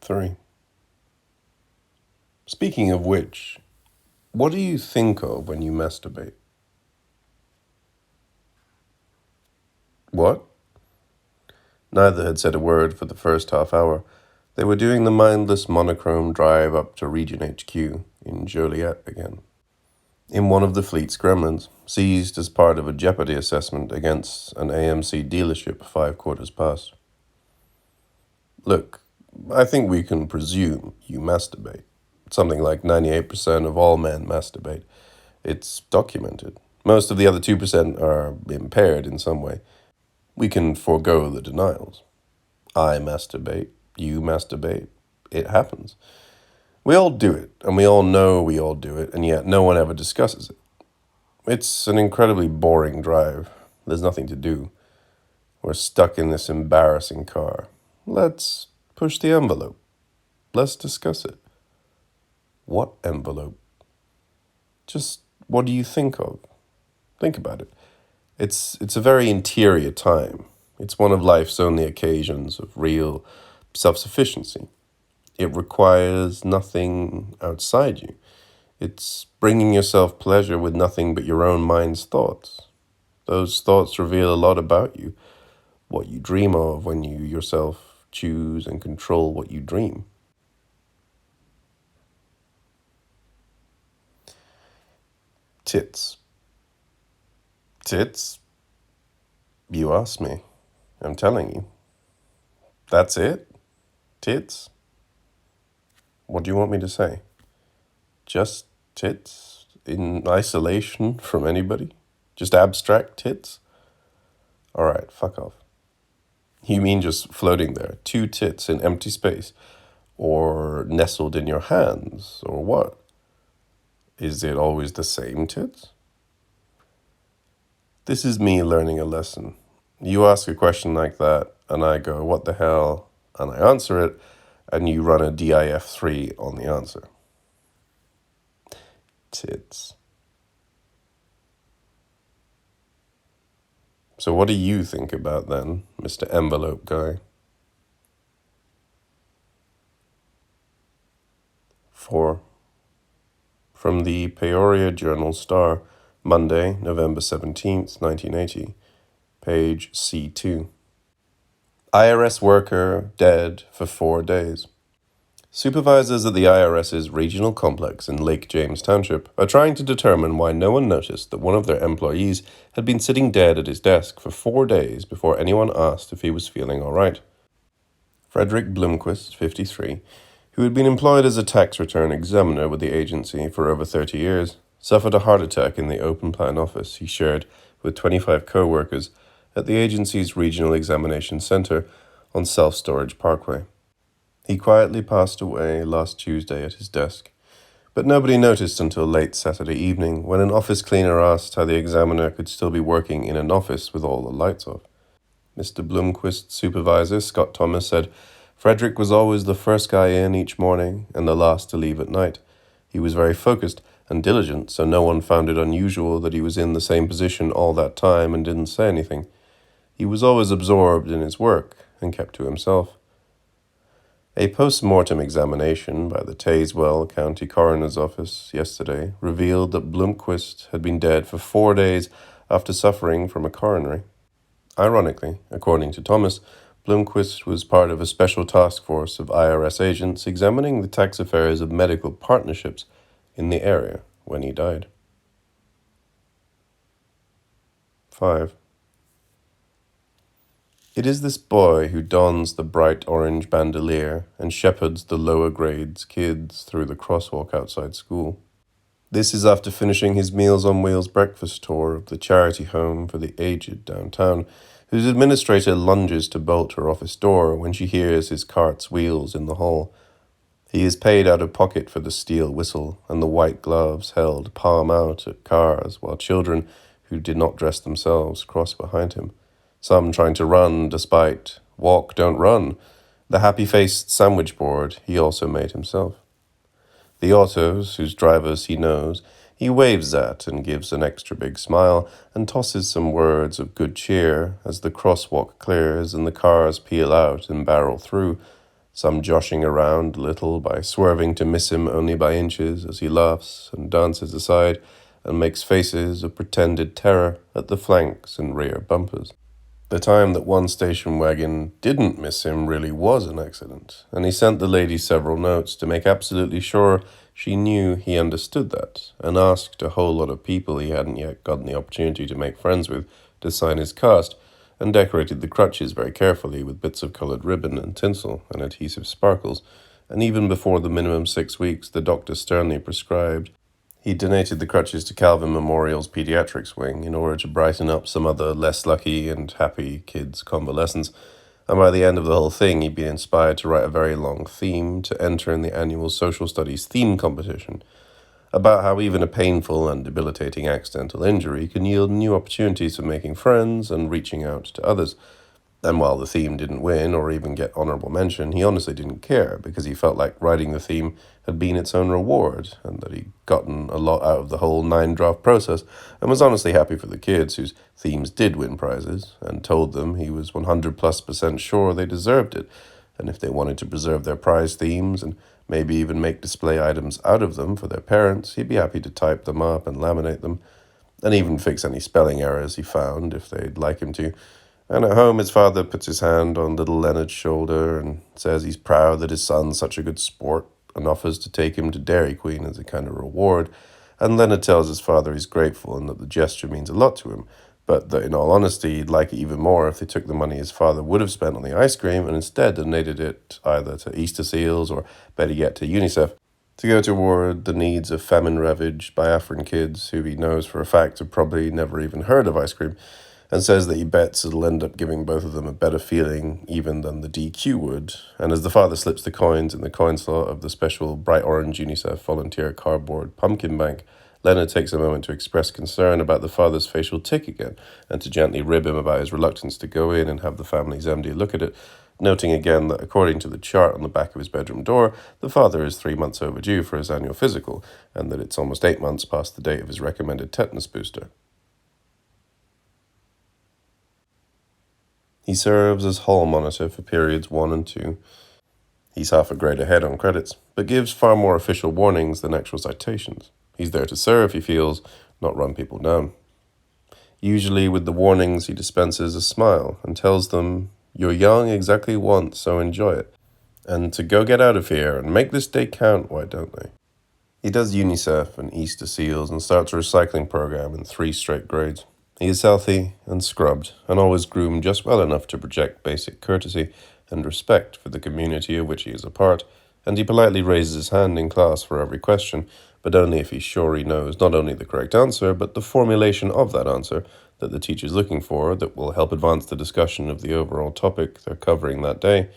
3. Speaking of which, what do you think of when you masturbate? What? Neither had said a word for the first half hour. They were doing the mindless monochrome drive up to Region HQ in Joliet again. In one of the fleet's gremlins, seized as part of a jeopardy assessment against an AMC dealership 5 quarters past. Look, I think we can presume you masturbate. Something like 98% of all men masturbate. It's documented. Most of the other 2% are impaired in some way. We can forego the denials. I masturbate. You masturbate. It happens. We all do it, and we all know we all do it, and yet no one ever discusses it. It's an incredibly boring drive. There's nothing to do. We're stuck in this embarrassing car. Let's push the envelope. Let's discuss it. What envelope? Just what do you think of? Think about it. It's a very interior time. It's one of life's only occasions of real self-sufficiency. It requires nothing outside you. It's bringing yourself pleasure with nothing but your own mind's thoughts. Those thoughts reveal a lot about you, what you dream of when you yourself choose and control what you dream. Tits. Tits? You asked me. I'm telling you. That's it? Tits? What do you want me to say? Just tits? In isolation from anybody? Just abstract tits? Alright, fuck off. You mean just floating there, 2 tits in empty space? Or nestled in your hands? Or what? Is it always the same tits? This is me learning a lesson. You ask a question like that, and I go, what the hell? And I answer it, and you run a DIF3 on the answer. Tits. So what do you think about then, Mr. Envelope Guy? 4. From the Peoria Journal-Star, Monday, November 17th, 1980, page C2. IRS worker dead for 4 days. Supervisors at the IRS's regional complex in Lake James Township are trying to determine why no one noticed that one of their employees had been sitting dead at his desk for 4 days before anyone asked if he was feeling all right. Frederick Blomquist, 53, who had been employed as a tax return examiner with the agency for over 30 years, suffered a heart attack in the open plan office he shared with 25 co-workers at the agency's Regional Examination Center on Self-Storage Parkway. He quietly passed away last Tuesday at his desk, but nobody noticed until late Saturday evening when an office cleaner asked how the examiner could still be working in an office with all the lights off. Mr. Blomquist's supervisor, Scott Thomas, said Frederick was always the first guy in each morning and the last to leave at night. He was very focused and diligent, so no one found it unusual that he was in the same position all that time and didn't say anything. He was always absorbed in his work and kept to himself. A post-mortem examination by the Tazewell County Coroner's Office yesterday revealed that Blomquist had been dead for 4 days after suffering from a coronary. Ironically, according to Thomas, Blomquist was part of a special task force of IRS agents examining the tax affairs of medical partnerships in the area when he died. 5. It is this boy who dons the bright orange bandolier and shepherds the lower grades kids through the crosswalk outside school. This is after finishing his Meals on Wheels breakfast tour of the charity home for the aged downtown, whose administrator lunges to bolt her office door when she hears his cart's wheels in the hall. He is paid out of pocket for the steel whistle and the white gloves held palm out at cars while children who did not dress themselves cross behind him, some trying to run despite walk, don't run, the happy-faced sandwich board he also made himself. The autos, whose drivers he knows, he waves at and gives an extra big smile and tosses some words of good cheer as the crosswalk clears and the cars peel out and barrel through, some joshing around a little by swerving to miss him only by inches as he laughs and dances aside and makes faces of pretended terror at the flanks and rear bumpers. The time that one station wagon didn't miss him really was an accident, and he sent the lady several notes to make absolutely sure she knew he understood that, and asked a whole lot of people he hadn't yet gotten the opportunity to make friends with to sign his cast, and decorated the crutches very carefully with bits of coloured ribbon and tinsel and adhesive sparkles, and even before the minimum 6 weeks the doctor sternly prescribed, he donated the crutches to Calvin Memorial's pediatrics wing in order to brighten up some other less lucky and happy kids' convalescence, and by the end of the whole thing he'd been inspired to write a very long theme to enter in the annual social studies theme competition, about how even a painful and debilitating accidental injury can yield new opportunities for making friends and reaching out to others. And while the theme didn't win or even get honorable mention, he honestly didn't care because he felt like writing the theme had been its own reward and that he'd gotten a lot out of the whole 9-draft process and was honestly happy for the kids whose themes did win prizes and told them he was 100+% sure they deserved it. And if they wanted to preserve their prize themes and maybe even make display items out of them for their parents, he'd be happy to type them up and laminate them and even fix any spelling errors he found if they'd like him to. And at home, his father puts his hand on little Leonard's shoulder and says he's proud that his son's such a good sport and offers to take him to Dairy Queen as a kind of reward. And Leonard tells his father he's grateful and that the gesture means a lot to him, but that in all honesty, he'd like it even more if they took the money his father would have spent on the ice cream and instead donated it either to Easter Seals or, better yet, to UNICEF, to go toward the needs of famine-ravaged Biafran kids who he knows for a fact have probably never even heard of ice cream, and says that he bets it'll end up giving both of them a better feeling even than the DQ would. And as the father slips the coins in the coin slot of the special bright orange UNICEF volunteer cardboard pumpkin bank, Leonard takes a moment to express concern about the father's facial tic again, and to gently rib him about his reluctance to go in and have the family's MD look at it, noting again that according to the chart on the back of his bedroom door, the father is 3 months overdue for his annual physical, and that it's almost 8 months past the date of his recommended tetanus booster. He serves as hall monitor for periods 1 and 2. He's half a grade ahead on credits, but gives far more official warnings than actual citations. He's there to serve, he feels, not run people down. Usually with the warnings he dispenses a smile and tells them, "You're young exactly once, so enjoy it. And to go get out of here and make this day count, why don't they?" He does UNICEF and Easter Seals and starts a recycling program in 3 straight grades. He is healthy and scrubbed and always groomed just well enough to project basic courtesy and respect for the community of which he is a part, and he politely raises his hand in class for every question, but only if he's sure he knows not only the correct answer, but the formulation of that answer that the teacher's looking for that will help advance the discussion of the overall topic they're covering that day,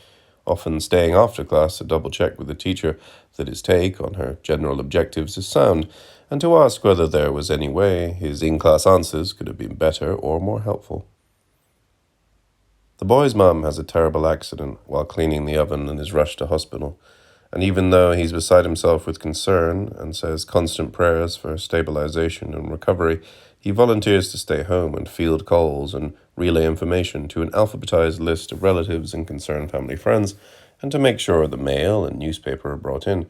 often staying after class to double-check with the teacher that his take on her general objectives is sound, and to ask whether there was any way his in-class answers could have been better or more helpful. The boy's mum has a terrible accident while cleaning the oven and is rushed to hospital, and even though he's beside himself with concern and says constant prayers for stabilization and recovery, he volunteers to stay home and field calls and relay information to an alphabetized list of relatives and concerned family friends, and to make sure the mail and newspaper are brought in,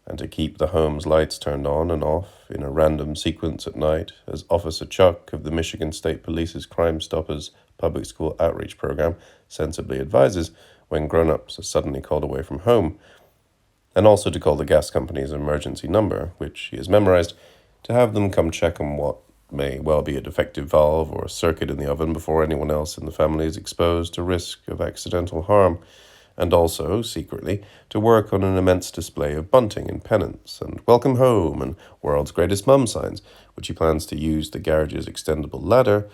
and to keep the home's lights turned on and off in a random sequence at night, as Officer Chuck of the Michigan State Police's Crime Stoppers public school outreach program sensibly advises when grown-ups are suddenly called away from home, and also to call the gas company's emergency number, which he has memorized, to have them come check on what may well be a defective valve or a circuit in the oven before anyone else in the family is exposed to risk of accidental harm, and also, secretly, to work on an immense display of bunting and pennants, and welcome home and world's greatest mum signs, which he plans to use the garage's extendable ladder,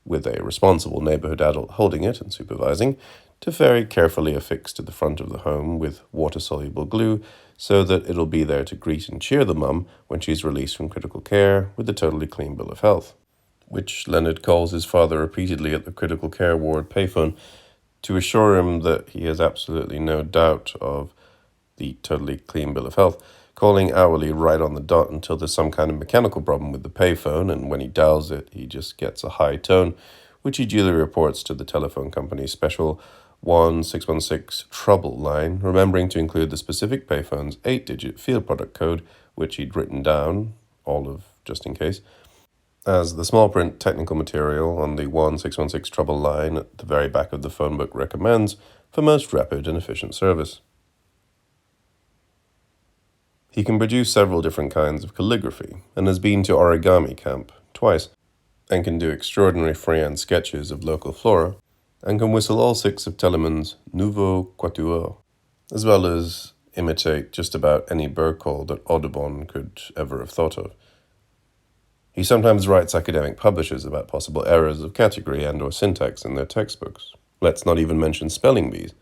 with a responsible neighborhood adult holding it and supervising, to very carefully affix to the front of the home with water-soluble glue, so that it'll be there to greet and cheer the mum when she's released from critical care with a totally clean bill of health, which Leonard calls his father repeatedly at the critical care ward payphone, to assure him that he has absolutely no doubt of the totally clean bill of health, calling hourly right on the dot until there's some kind of mechanical problem with the payphone, and when he dials it, he just gets a high tone, which he duly reports to the telephone company's special 1616 trouble line, remembering to include the specific payphone's 8-digit field product code, which he'd written down, all of just in case, as the small print technical material on the 1616 trouble line at the very back of the phone book recommends for most rapid and efficient service. He can produce several different kinds of calligraphy, and has been to origami camp twice, and can do extraordinary freehand sketches of local flora, and can whistle all 6 of Telemann's Nouveau Quatuor, as well as imitate just about any bird call that Audubon could ever have thought of. He sometimes writes academic publishers about possible errors of category and or syntax in their textbooks. Let's not even mention spelling bees.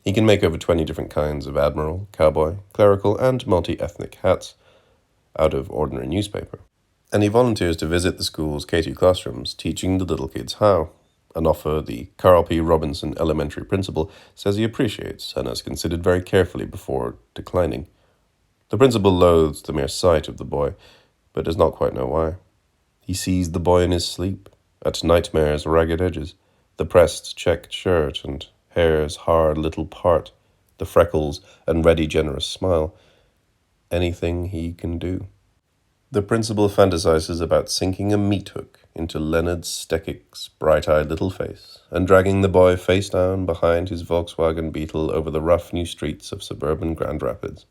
He can make over 20 different kinds of admiral, cowboy, clerical, and multi-ethnic hats out of ordinary newspaper. And he volunteers to visit the school's K2 classrooms, teaching the little kids how, an offer the Carl P. Robinson Elementary principal says he appreciates and has considered very carefully before declining. The principal loathes the mere sight of the boy, but does not quite know why. He sees the boy in his sleep, at nightmare's ragged edges, the pressed checked shirt and hair's hard little part, the freckles and ready generous smile. Anything he can do. The principal fantasizes about sinking a meat hook into Leonard Steckig's bright-eyed little face and dragging the boy face down behind his Volkswagen Beetle over the rough new streets of suburban Grand Rapids.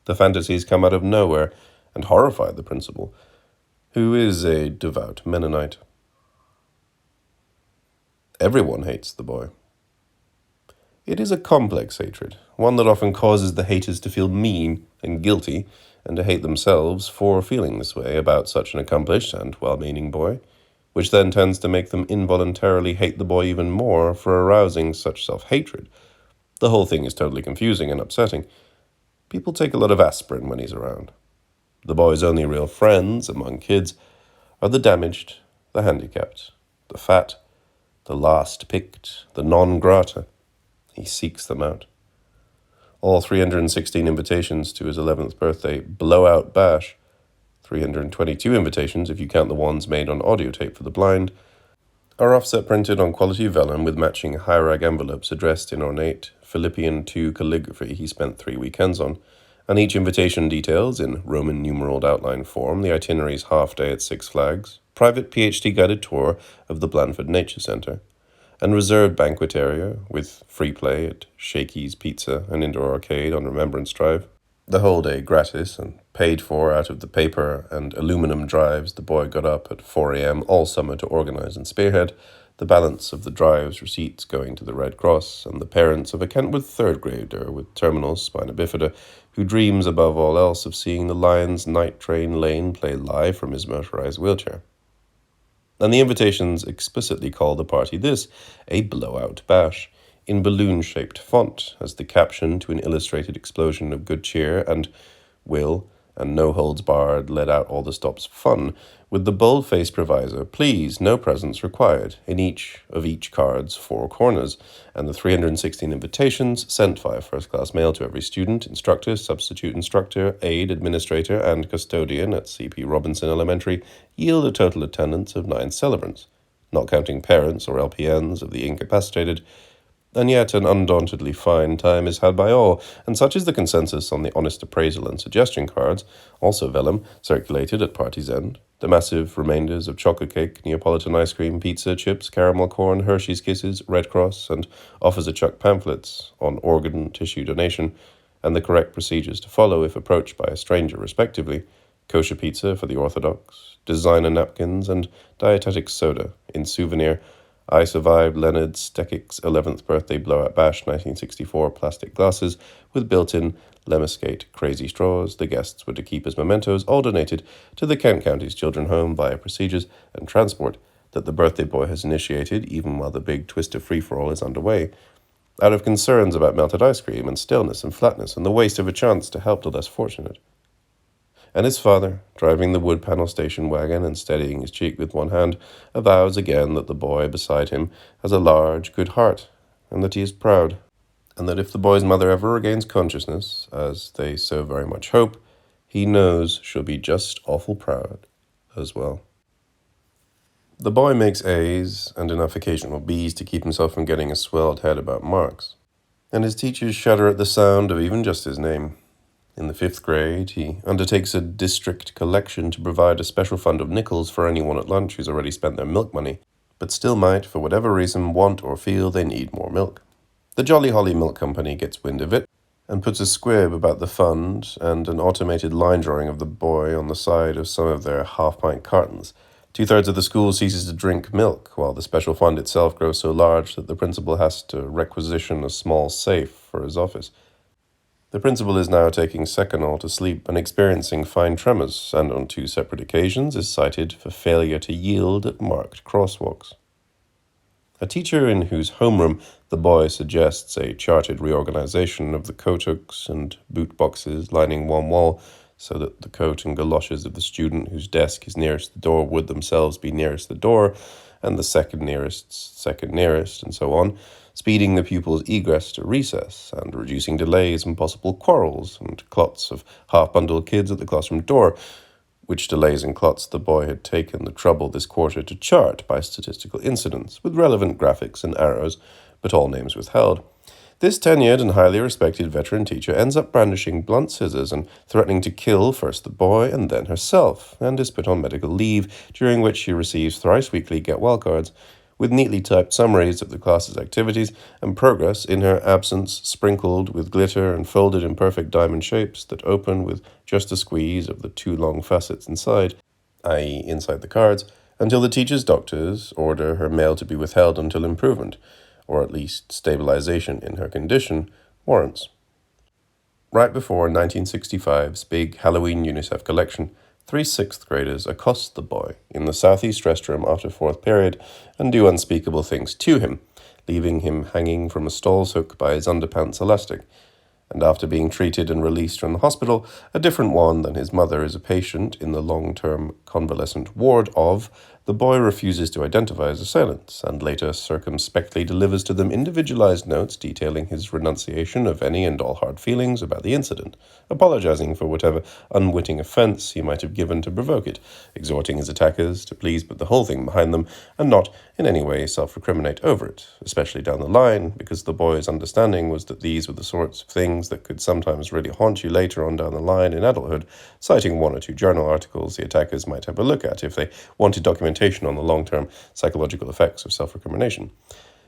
The fantasies come out of nowhere and horrify the principal, who is a devout Mennonite. Everyone hates the boy. It is a complex hatred, one that often causes the haters to feel mean and guilty, and to hate themselves for feeling this way about such an accomplished and well-meaning boy, which then tends to make them involuntarily hate the boy even more for arousing such self-hatred. The whole thing is totally confusing and upsetting. People take a lot of aspirin when he's around. The boy's only real friends among kids are the damaged, the handicapped, the fat, the last picked, the non grata. He seeks them out. All 316 invitations to his 11th birthday blowout bash, 322 invitations if you count the ones made on audio tape for the blind, are offset printed on quality vellum with matching high-rag envelopes addressed in ornate Philippian II calligraphy he spent 3 weekends on, and each invitation details, in Roman numeraled outline form, the itinerary's half-day at Six Flags, private PhD guided tour of the Blandford Nature Center, and reserved banquet area with free play at Shakey's Pizza and indoor arcade on Remembrance Drive. The whole day gratis and paid for out of the paper and aluminum drives the boy got up at 4 a.m. all summer to organize and spearhead, the balance of the drives receipts going to the Red Cross and the parents of a Kentwood third grader with terminal spina bifida who dreams above all else of seeing the Lions Night Train Lane play live from his motorized wheelchair. And the invitations explicitly call the party this, a blowout bash, in balloon-shaped font, as the caption to an illustrated explosion of good cheer and will, and no-holds-barred let out all the stops fun, with the bold-faced proviso, please, no presents required, in each of each card's 4 corners, and the 316 invitations sent via first-class mail to every student, instructor, substitute instructor, aide, administrator, and custodian at C.P. Robinson Elementary yield a total attendance of 9 celebrants, not counting parents or LPNs of the incapacitated. And yet an undauntedly fine time is had by all, and such is the consensus on the honest appraisal and suggestion cards, also vellum, circulated at party's end, the massive remainders of chocolate cake, Neapolitan ice cream, pizza, chips, caramel corn, Hershey's Kisses, Red Cross, and Officer-Chuck pamphlets on organ tissue donation, and the correct procedures to follow if approached by a stranger respectively, kosher pizza for the Orthodox, designer napkins, and dietetic soda in souvenir. I survived Leonard Steckig's 11th birthday blowout bash 1964 plastic glasses with built-in Lemniscate crazy straws the guests were to keep as mementos, all donated to the Kent County's Children's Home via procedures and transport that the birthday boy has initiated even while the big twist of free-for-all is underway, out of concerns about melted ice cream and stillness and flatness and the waste of a chance to help the less fortunate. And his father, driving the wood panel station wagon and steadying his cheek with one hand, avows again that the boy beside him has a large, good heart, and that he is proud, and that if the boy's mother ever regains consciousness, as they so very much hope, he knows she'll be just awful proud as well. The boy makes A's and enough occasional B's to keep himself from getting a swelled head about marks, and his teachers shudder at the sound of even just his name. In the 5th grade, he undertakes a district collection to provide a special fund of nickels for anyone at lunch who's already spent their milk money, but still might, for whatever reason, want or feel they need more milk. The Jolly Holly Milk Company gets wind of it and puts a squib about the fund and an automated line drawing of the boy on the side of some of their half-pint cartons. 2/3 of the school ceases to drink milk, while the special fund itself grows so large that the principal has to requisition a small safe for his office. The principal is now taking Seconal to sleep and experiencing fine tremors, and on 2 separate occasions is cited for failure to yield at marked crosswalks. A teacher in whose homeroom the boy suggests a charted reorganization of the coat hooks and boot boxes lining one wall, so that the coat and galoshes of the student whose desk is nearest the door would themselves be nearest the door, and the second nearest, and so on, speeding the pupil's egress to recess, and reducing delays and possible quarrels, and clots of half-bundled kids at the classroom door, which delays and clots the boy had taken the trouble this quarter to chart by statistical incidents, with relevant graphics and arrows, but all names withheld. This tenured and highly respected veteran teacher ends up brandishing blunt scissors and threatening to kill first the boy and then herself, and is put on medical leave, during which she receives thrice weekly get-well cards, with neatly typed summaries of the class's activities and progress in her absence, sprinkled with glitter and folded in perfect diamond shapes that open with just a squeeze of the 2 long facets inside, i.e. inside the cards, until the teacher's doctors order her mail to be withheld until improvement, or at least stabilization in her condition, warrants. Right before 1965's big Halloween UNICEF collection, 3 6th graders accost the boy in the southeast restroom after 4th period and do unspeakable things to him, leaving him hanging from a stall's hook by his underpants elastic. And after being treated and released from the hospital, a different one than his mother is a patient in the long-term convalescent ward of, the boy refuses to identify his assailants, and later circumspectly delivers to them individualized notes detailing his renunciation of any and all hard feelings about the incident, apologizing for whatever unwitting offense he might have given to provoke it, exhorting his attackers to please put the whole thing behind them, and not in any way self-recriminate over it, especially down the line, because the boy's understanding was that these were the sorts of things that could sometimes really haunt you later on down the line in adulthood, citing 1 or 2 journal articles the attackers might have a look at if they wanted documentation on the long-term psychological effects of self-recrimination,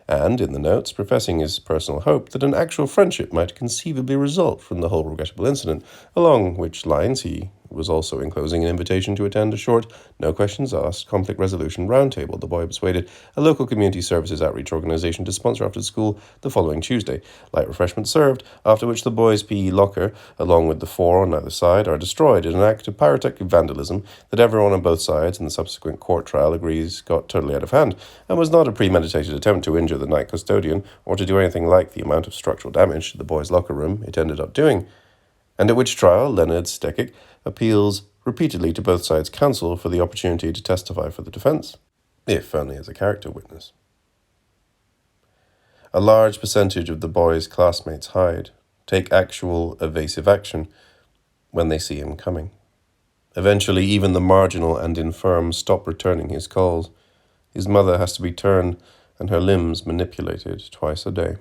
and, in the notes, professing his personal hope that an actual friendship might conceivably result from the whole regrettable incident, along which lines he was also enclosing an invitation to attend a short, no-questions-asked, conflict resolution roundtable the boy persuaded a local community services outreach organization to sponsor after school the following Tuesday. Light refreshments served, after which the boy's PE locker, along with the 4 on either side, are destroyed in an act of pyrotechnic vandalism that everyone on both sides in the subsequent court trial agrees got totally out of hand, and was not a premeditated attempt to injure the night custodian or to do anything like the amount of structural damage to the boy's locker room it ended up doing. And at which trial Leonard Stekic appeals repeatedly to both sides' counsel for the opportunity to testify for the defense, if only as a character witness. A large percentage of the boy's classmates hide, take actual evasive action when they see him coming. Eventually, even the marginal and infirm stop returning his calls. His mother has to be turned and her limbs manipulated twice a day.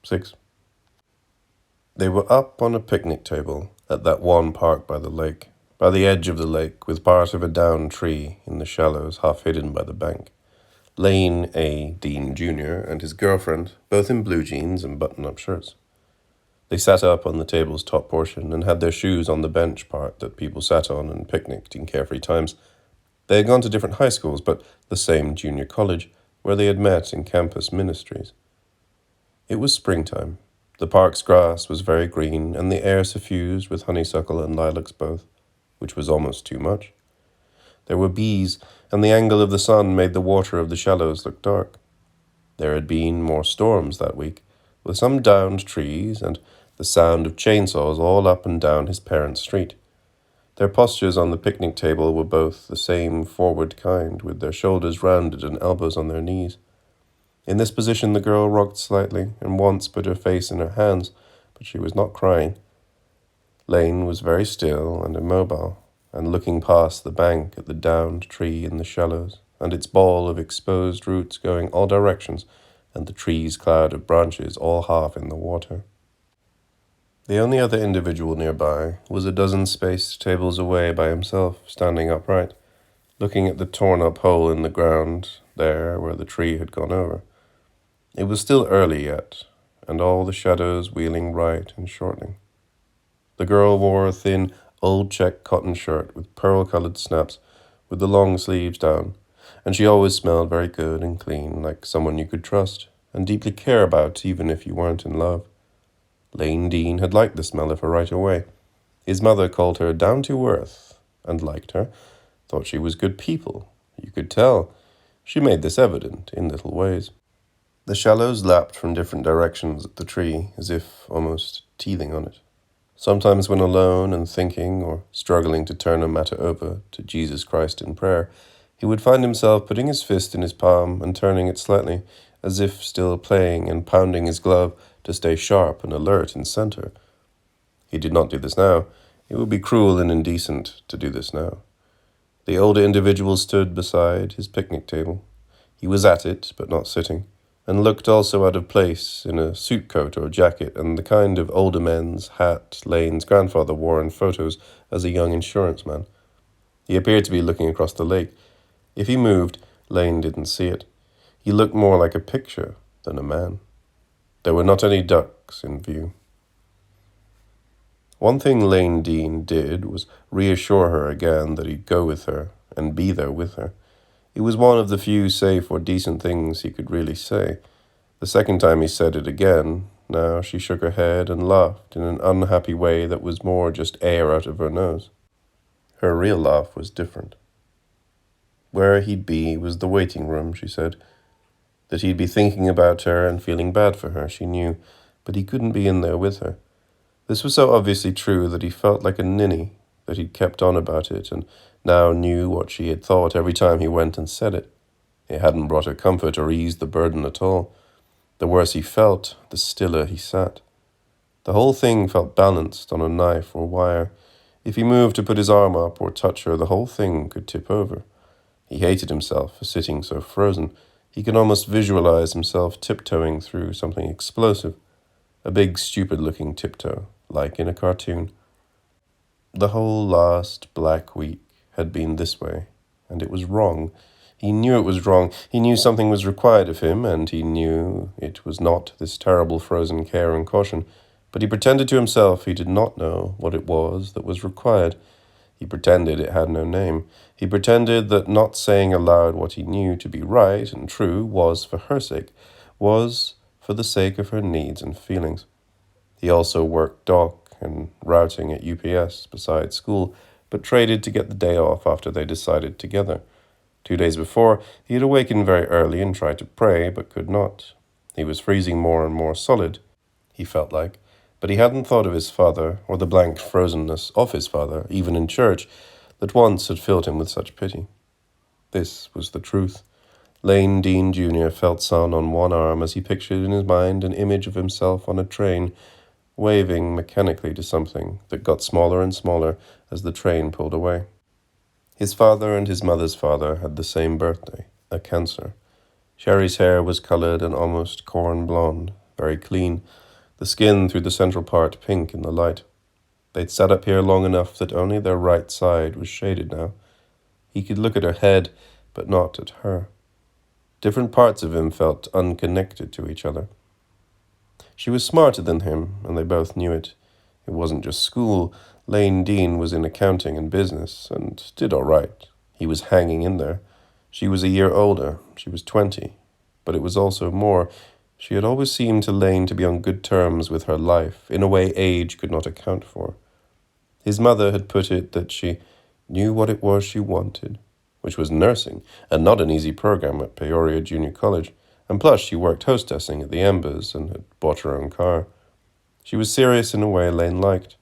6. They were up on a picnic table at that one park by the lake, by the edge of the lake, with part of a downed tree in the shallows half hidden by the bank. Lane A. Dean Jr. and his girlfriend, both in blue jeans and button-up shirts. They sat up on the table's top portion and had their shoes on the bench part that people sat on and picnicked in carefree times. They had gone to different high schools, but the same junior college, where they had met in campus ministries. It was springtime. The park's grass was very green, and the air suffused with honeysuckle and lilacs both, which was almost too much. There were bees, and the angle of the sun made the water of the shallows look dark. There had been more storms that week, with some downed trees and the sound of chainsaws all up and down his parents' street. Their postures on the picnic table were both the same forward kind, with their shoulders rounded and elbows on their knees. In this position the girl rocked slightly, and once put her face in her hands, but she was not crying. Lane was very still and immobile, and looking past the bank at the downed tree in the shallows, and its ball of exposed roots going all directions, and the tree's cloud of branches all half in the water. The only other individual nearby was a dozen spaced tables away by himself, standing upright, looking at the torn-up hole in the ground there where the tree had gone over. It was still early yet, and all the shadows wheeling right and shortening. The girl wore a thin, old-check cotton shirt with pearl-colored snaps, with the long sleeves down, and she always smelled very good and clean, like someone you could trust and deeply care about even if you weren't in love. Lane Dean had liked the smell of her right away. His mother called her down to earth, and liked her, thought she was good people. You could tell. She made this evident in little ways. The shallows lapped from different directions at the tree, as if almost teething on it. Sometimes when alone and thinking or struggling to turn a matter over to Jesus Christ in prayer, he would find himself putting his fist in his palm and turning it slightly, as if still playing and pounding his glove to stay sharp and alert in center. He did not do this now. It would be cruel and indecent to do this now. The older individual stood beside his picnic table. He was at it, but not sitting, and looked also out of place in a suit coat or jacket and the kind of older men's hat Lane's grandfather wore in photos as a young insurance man. He appeared to be looking across the lake. If he moved, Lane didn't see it. He looked more like a picture than a man. There were not any ducks in view. One thing Lane Dean did was reassure her again that he'd go with her and be there with her. It was one of the few safe or decent things he could really say. The second time he said it again, now she shook her head and laughed in an unhappy way that was more just air out of her nose. Her real laugh was different. Where he'd be was the waiting room, she said. That he'd be thinking about her and feeling bad for her, she knew, but he couldn't be in there with her. This was so obviously true that he felt like a ninny, that he'd kept on about it and now knew what she had thought every time he went and said it. It hadn't brought her comfort or eased the burden at all. The worse he felt, the stiller he sat. The whole thing felt balanced on a knife or wire. If he moved to put his arm up or touch her, the whole thing could tip over. He hated himself for sitting so frozen. He could almost visualize himself tiptoeing through something explosive. A big, stupid-looking tiptoe, like in a cartoon. The whole last black week had been this way, and it was wrong. He knew it was wrong. He knew something was required of him, and he knew it was not this terrible frozen care and caution. But he pretended to himself he did not know what it was that was required. He pretended it had no name. He pretended that not saying aloud what he knew to be right and true was for her sake, was for the sake of her needs and feelings. He also worked dock and routing at UPS besides school, but traded to get the day off after they decided together. 2 days before, he had awakened very early and tried to pray, but could not. He was freezing more and more solid, he felt like, but he hadn't thought of his father, or the blank frozenness of his father, even in church, that once had filled him with such pity. This was the truth. Lane Dean Jr. felt sun on one arm as he pictured in his mind an image of himself on a train, waving mechanically to something that got smaller and smaller as the train pulled away. His father and his mother's father had the same birthday, a Cancer. Sherry's hair was colored and almost corn blonde, very clean, the skin through the central part pink in the light. They'd sat up here long enough that only their right side was shaded now. He could look at her head, but not at her. Different parts of him felt unconnected to each other. She was smarter than him, and they both knew it. It wasn't just school. Lane Dean was in accounting and business, and did all right. He was hanging in there. She was a year older. She was 20. But it was also more. She had always seemed to Lane to be on good terms with her life, in a way age could not account for. His mother had put it that she knew what it was she wanted, which was nursing, and not an easy program at Peoria Junior College, and plus she worked hostessing at the Embers and had bought her own car. She was serious in a way Lane liked.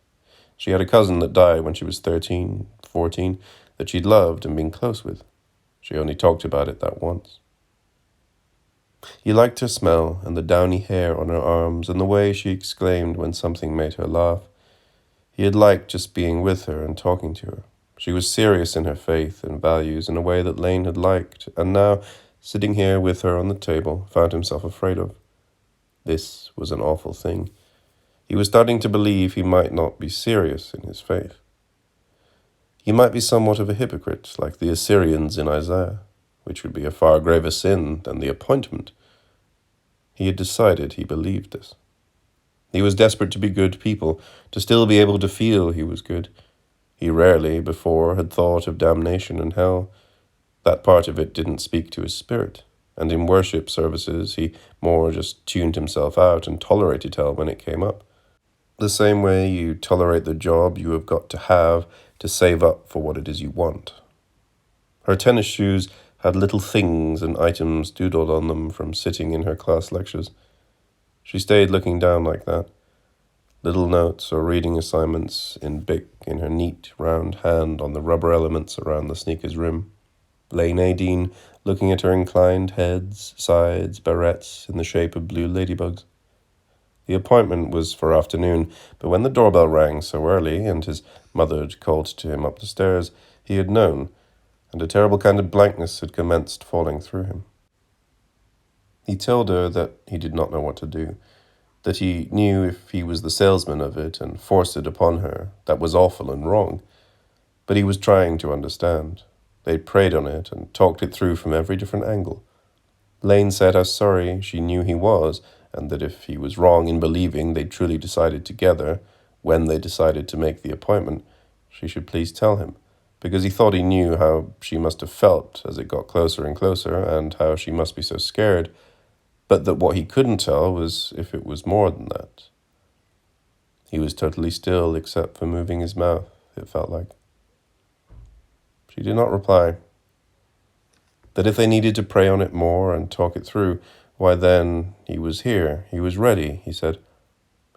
She had a cousin that died when she was 13, 14, that she'd loved and been close with. She only talked about it that once. He liked her smell and the downy hair on her arms and the way she exclaimed when something made her laugh. He had liked just being with her and talking to her. She was serious in her faith and values in a way that Lane had liked, and now, sitting here with her on the table, found himself afraid of. This was an awful thing. He was starting to believe he might not be serious in his faith. He might be somewhat of a hypocrite, like the Assyrians in Isaiah, which would be a far graver sin than the appointment. He had decided he believed this. He was desperate to be good people, to still be able to feel he was good. He rarely before had thought of damnation and hell. That part of it didn't speak to his spirit, and in worship services he more just tuned himself out and tolerated hell when it came up. The same way you tolerate the job you have got to save up for what it is you want. Her tennis shoes had little things and items doodled on them from sitting in her class lectures. She stayed looking down like that. Little notes or reading assignments in Bic in her neat, round hand on the rubber elements around the sneaker's rim. Lay Nadine looking at her inclined heads, sides, barrettes in the shape of blue ladybugs. The appointment was for afternoon, but when the doorbell rang so early and his mother had called to him up the stairs, he had known, and a terrible kind of blankness had commenced falling through him. He told her that he did not know what to do, that he knew if he was the salesman of it and forced it upon her, that was awful and wrong. But he was trying to understand. They'd prayed on it and talked it through from every different angle. Lane said how sorry she knew he was, and that if he was wrong in believing they'd truly decided together, when they decided to make the appointment, she should please tell him, because he thought he knew how she must have felt as it got closer and closer, and how she must be so scared, but that what he couldn't tell was if it was more than that. He was totally still except for moving his mouth, it felt like. She did not reply. That if they needed to pray on it more and talk it through, why then, he was here, he was ready, he said.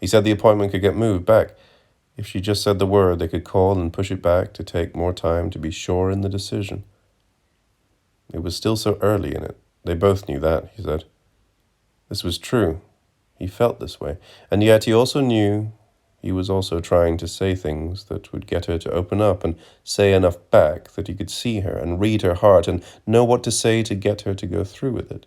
He said the appointment could get moved back. If she just said the word, they could call and push it back to take more time to be sure in the decision. It was still so early in it. They both knew that, he said. This was true. He felt this way. And yet he also knew he was also trying to say things that would get her to open up and say enough back that he could see her and read her heart and know what to say to get her to go through with it.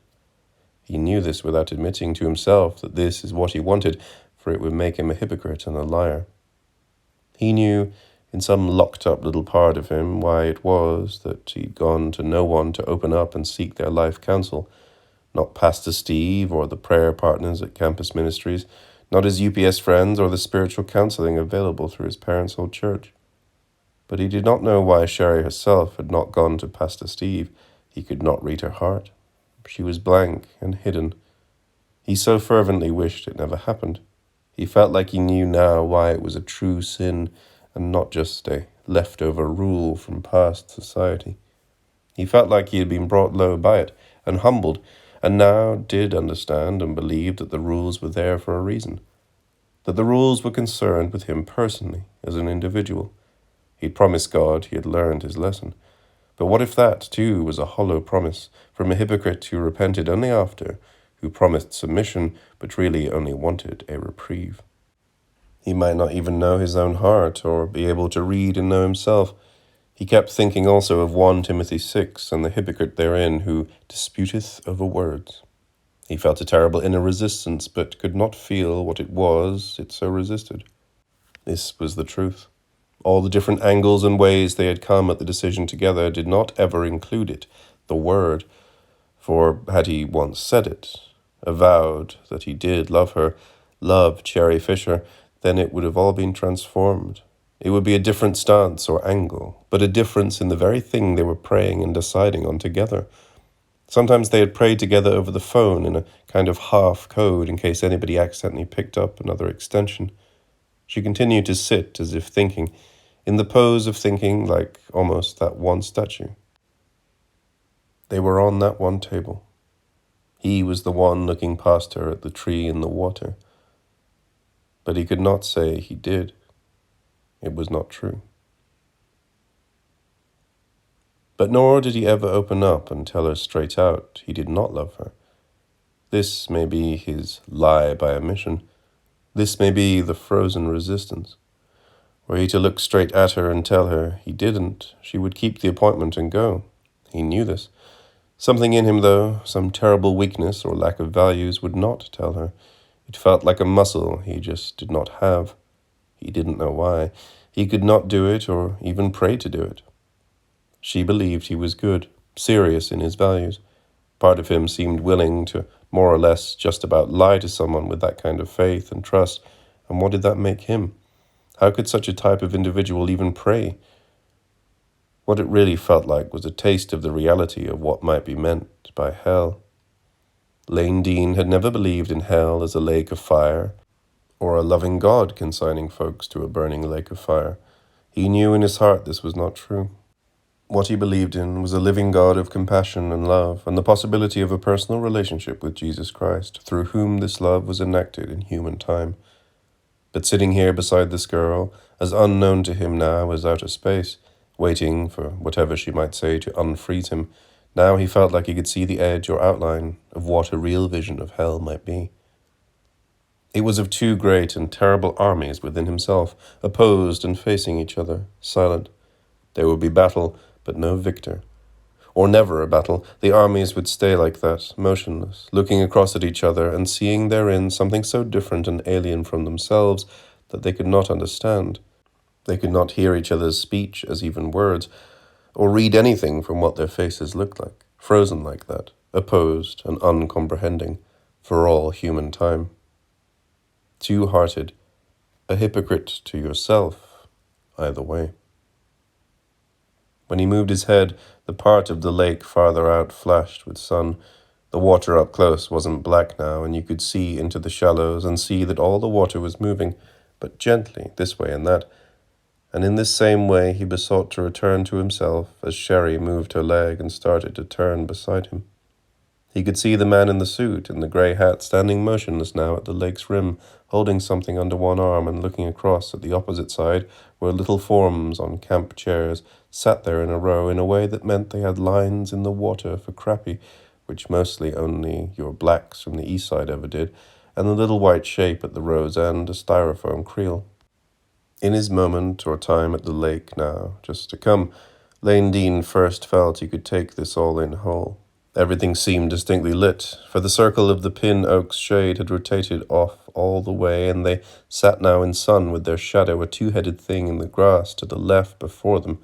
He knew this without admitting to himself that this is what he wanted, for it would make him a hypocrite and a liar. He knew, in some locked-up little part of him, why it was that he'd gone to no one to open up and seek their life counsel, not Pastor Steve or the prayer partners at campus ministries, not his UPS friends or the spiritual counseling available through his parents' old church. But he did not know why Sherry herself had not gone to Pastor Steve. He could not read her heart. She was blank and hidden. He so fervently wished it never happened. He felt like he knew now why it was a true sin and not just a leftover rule from past society. He felt like he had been brought low by it and humbled, and now did understand and believe that the rules were there for a reason, that the rules were concerned with him personally, as an individual. He'd promised God he had learned his lesson. But what if that, too, was a hollow promise from a hypocrite who repented only after, who promised submission but really only wanted a reprieve? He might not even know his own heart or be able to read and know himself. He kept thinking also of 1 Timothy 6 and the hypocrite therein who disputeth over words. He felt a terrible inner resistance, but could not feel what it was it so resisted. This was the truth. All the different angles and ways they had come at the decision together did not ever include it, the word, for had he once said it, avowed that he did love her, love Cherry Fisher, then it would have all been transformed. It would be a different stance or angle, but a difference in the very thing they were praying and deciding on together. Sometimes they had prayed together over the phone in a kind of half code in case anybody accidentally picked up another extension. She continued to sit as if thinking, in the pose of thinking like almost that one statue. They were on that one table. He was the one looking past her at the tree in the water. But he could not say he did. It was not true. But nor did he ever open up and tell her straight out he did not love her. This may be his lie by omission. This may be the frozen resistance. Were he to look straight at her and tell her he didn't, she would keep the appointment and go. He knew this. Something in him, though, some terrible weakness or lack of values, would not tell her. It felt like a muscle he just did not have. He didn't know why. He could not do it or even pray to do it. She believed he was good, serious in his values. Part of him seemed willing to more or less just about lie to someone with that kind of faith and trust. And what did that make him? How could such a type of individual even pray? What it really felt like was a taste of the reality of what might be meant by hell. Lane Dean had never believed in hell as a lake of fire, or a loving God consigning folks to a burning lake of fire. He knew in his heart this was not true. What he believed in was a living God of compassion and love, and the possibility of a personal relationship with Jesus Christ, through whom this love was enacted in human time. But sitting here beside this girl, as unknown to him now as outer space, waiting for whatever she might say to unfreeze him, now he felt like he could see the edge or outline of what a real vision of hell might be. It was of two great and terrible armies within himself, opposed and facing each other, silent. There would be battle, but no victor. Or never a battle. The armies would stay like that, motionless, looking across at each other and seeing therein something so different and alien from themselves that they could not understand. They could not hear each other's speech as even words, or read anything from what their faces looked like, frozen like that, opposed and uncomprehending, for all human time. Two-hearted, a hypocrite to yourself, either way. When he moved his head, the part of the lake farther out flashed with sun. The water up close wasn't black now, and you could see into the shallows and see that all the water was moving, but gently, this way and that. And in this same way he besought to return to himself as Sherry moved her leg and started to turn beside him. He could see the man in the suit and the grey hat standing motionless now at the lake's rim, holding something under one arm and looking across at the opposite side, where little forms on camp chairs sat there in a row in a way that meant they had lines in the water for crappie, which mostly only your blacks from the east side ever did, and the little white shape at the row's end, a styrofoam creel. In his moment or time at the lake now, just to come, Lane Dean first felt he could take this all in whole. Everything seemed distinctly lit, for the circle of the pin oak's shade had rotated off all the way, and they sat now in sun with their shadow, a two-headed thing in the grass to the left before them.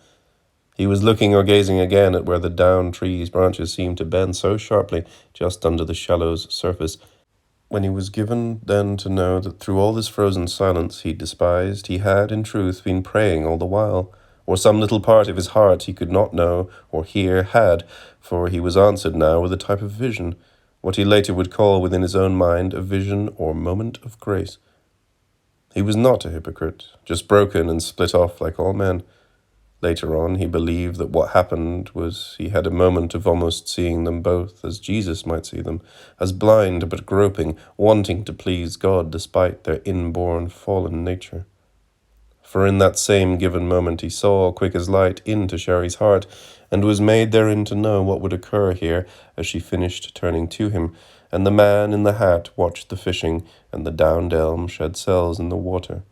He was looking or gazing again at where the down trees' branches seemed to bend so sharply just under the shallow's surface, when he was given then to know that through all this frozen silence he despised, he had, in truth, been praying all the while, or some little part of his heart he could not know or hear had, for he was answered now with a type of vision, what he later would call within his own mind a vision or moment of grace. He was not a hypocrite, just broken and split off like all men. Later on, he believed that what happened was he had a moment of almost seeing them both as Jesus might see them, as blind but groping, wanting to please God despite their inborn fallen nature. For in that same given moment he saw, quick as light, into Sherry's heart, and was made therein to know what would occur here as she finished turning to him, and the man in the hat watched the fishing, and the downed elm shed cells in the water.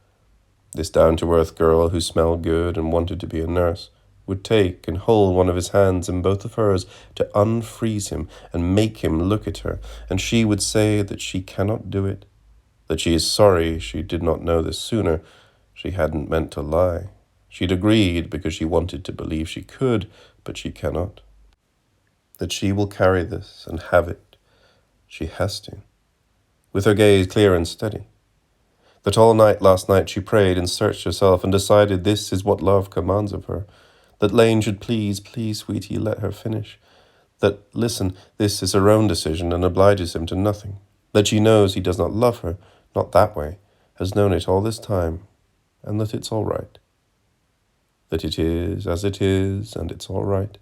This down-to-earth girl who smelled good and wanted to be a nurse would take and hold one of his hands in both of hers to unfreeze him and make him look at her, and she would say that she cannot do it, that she is sorry she did not know this sooner. She hadn't meant to lie. She'd agreed because she wanted to believe she could, but she cannot. That she will carry this and have it. She has to. With her gaze clear and steady. That all night last night she prayed and searched herself and decided this is what love commands of her. That Lane should please, sweetie, let her finish. That, listen, this is her own decision and obliges him to nothing. That she knows he does not love her, not that way, has known it all this time, and that it's all right. That it is as it is, and it's all right.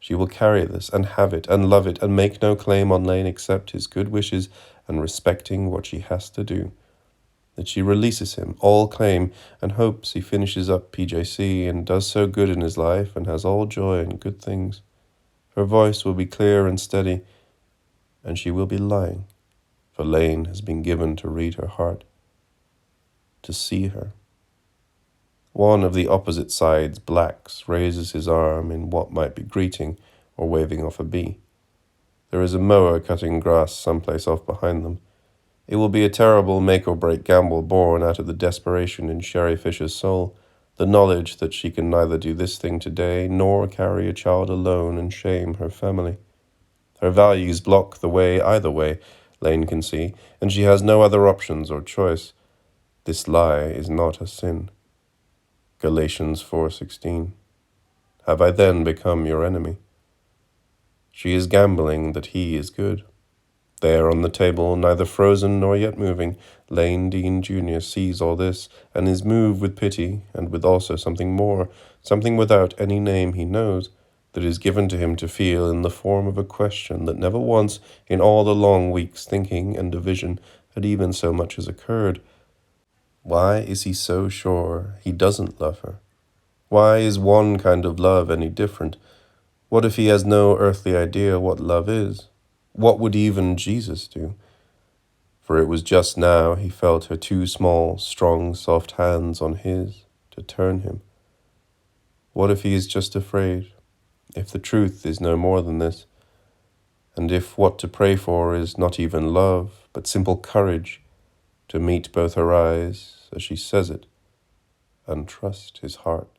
She will carry this, and have it, and love it, and make no claim on Lane except his good wishes and respecting what she has to do. That she releases him, all claim, and hopes he finishes up PJC and does so good in his life and has all joy and good things. Her voice will be clear and steady, and she will be lying, for Lane has been given to read her heart, to see her. One of the opposite side's blacks raises his arm in what might be greeting or waving off a bee. There is a mower cutting grass someplace off behind them. It will be a terrible make-or-break gamble born out of the desperation in Sherry Fisher's soul, the knowledge that she can neither do this thing today nor carry a child alone and shame her family. Her values block the way either way, Lane can see, and she has no other options or choice. This lie is not a sin. Galatians 4:16. Have I then become your enemy? She is gambling that he is good. There on the table, neither frozen nor yet moving, Lane Dean Jr. sees all this, and is moved with pity, and with also something more, something without any name he knows, that is given to him to feel in the form of a question that never once, in all the long weeks' thinking and division, had even so much as occurred. Why is he so sure he doesn't love her? Why is one kind of love any different? What if he has no earthly idea what love is? What would even Jesus do? For it was just now he felt her two small, strong, soft hands on his to turn him. What if he is just afraid? If the truth is no more than this? And if what to pray for is not even love, but simple courage to meet both her eyes as she says it, and trust his heart?